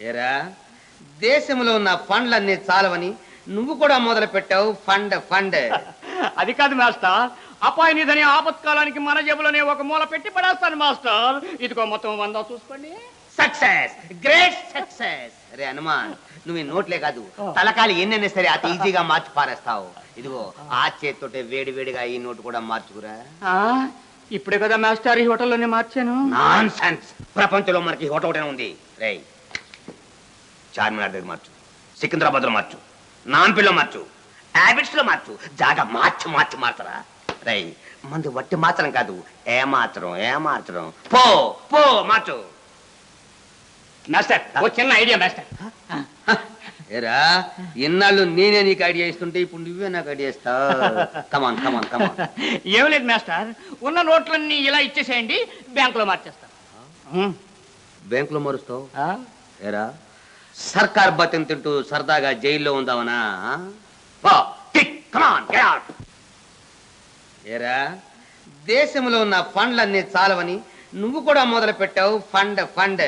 ఏరా దేశంలో ఉన్న ఫండ్లన్నీ చాలవని నువ్వు కూడా మొదలు పెట్టావు ఫండ్ ఫండ్. అది కాదు మాస్టర్, అపాయ నిధని ఆపత్కాలానికి మన జేబులోనే ఒక మూల పెట్టి పడేస్తాను మాస్టర్. ఇదిగో మొత్తం 100 చూసుకోండి. Success, great success. రే హనుమాన్, నువ్వు ఈ నోట్లే కాదు తలకాలు ఎన్నైనా సరే అతి ఈజీగా మార్చి పారేస్తావు. ఇదిగో ఆ చేతితోటే వేడి వేడిగా ఈ నోటు కూడా మార్చుకురా. ఇప్పుడే కదా మాస్టర్ ఈ హోటల్లోనే మార్చాను. నాన్ సెన్స్, ప్రపంచంలో మనకి హోటల్ ఒకటే ఉంది. రే చార్మినార్ దగ్గర మార్చు, సికింద్రాబాద్ లో మార్చు, నాన్పిల్లో మార్చు, హ్యాబిట్స్ లో మార్చు, జాగా మార్చి మార్చి మార్చరా. రై మంది వట్టి మార్చడం కాదు, ఏ మార్చడం పో పో మార్చు. మాస్టర్ ఓ చిన్న ఐడియా మాస్టర్. ఏరా ఇన్నాళ్ళు నేనే నీకు ఐడియా ఇస్తుంటే ఇప్పుడు నువ్వే నాకు ఐడియా ఇస్తావు. కమాన్ కమాన్ కమాన్. ఏం లేదు మాస్టర్, ఉన్న నోట్లన్నీ ఇలా ఇచ్చేసేయండి, బ్యాంకులో మార్చేస్తాను. బ్యాంకులో మారుస్తావు? ఏరా సర్కార్ బతిని తింటూ సరదాగా జైల్లో ఉందావనా? ఏరా దేశంలో ఉన్న ఫండ్లన్నీ చాలవని నువ్వు కూడా మొదలు పెట్టావు ఫండ్ ఫండ్.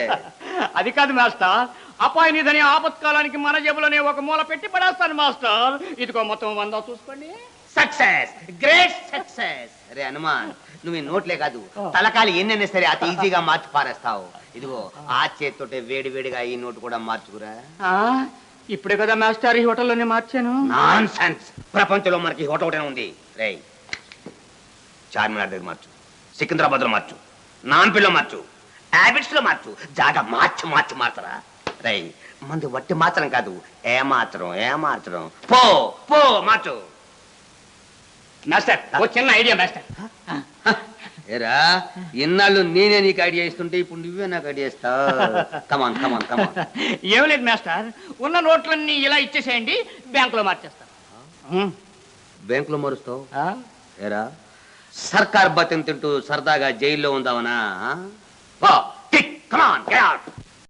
అది కాదు మాస్టర్, అపాయ నిధని ఆపత్కాలానికి మన జేబులోనే ఒక మూల పెట్టి పడేస్తాను మాస్టర్. ఇదిగో మొత్తం 100 చూసుకోండి. Success, great success. రే హనుమాన్, నువ్వు ఈ నోట్లే కాదు తలకాలు ఎన్నైనా సరే అతి ఈజీగా మార్చి పారేస్తావు. ఇదిగో ఆ చేతితోటే వేడి వేడిగా ఈ నోటు కూడా మార్చుకురా. ఇప్పుడే కదా మాస్టర్ ఈ హోటల్లోనే మార్చాను. నాన్ సెన్స్, ప్రపంచంలో మనకి హోటల్ ఒకటే ఉంది. రే చార్మినార్ దగ్గర మార్చు, సికింద్రాబాద్ లో మార్చు, నాన్పిల్లో మార్చు, హ్యాబిట్స్ లో మార్చు, జాగా మార్చి మార్చి మార్చరా. రై మంది వట్టి మార్చడం కాదు, ఏ మార్చడం పో పో మార్చు. మాస్టర్ ఓ చిన్న ఐడియా మాస్టర్. ఏరా ఇన్నాళ్ళు నేనే నీకు ఐడియా ఇస్తుంటే ఇప్పుడు నువ్వే నాకు ఐడియా ఇస్తావు. కమాన్ కమాన్ కమాన్. ఏం లేదు మాస్టర్, ఉన్న నోట్లన్నీ ఇలా ఇచ్చేసేయండి, బ్యాంకులో మార్చేస్తాను. బ్యాంకులో మారుస్తావు? ఏరా సర్కార్ బతిని తింటూ సరదాగా జైల్లో ఉందావనా? Come on get out.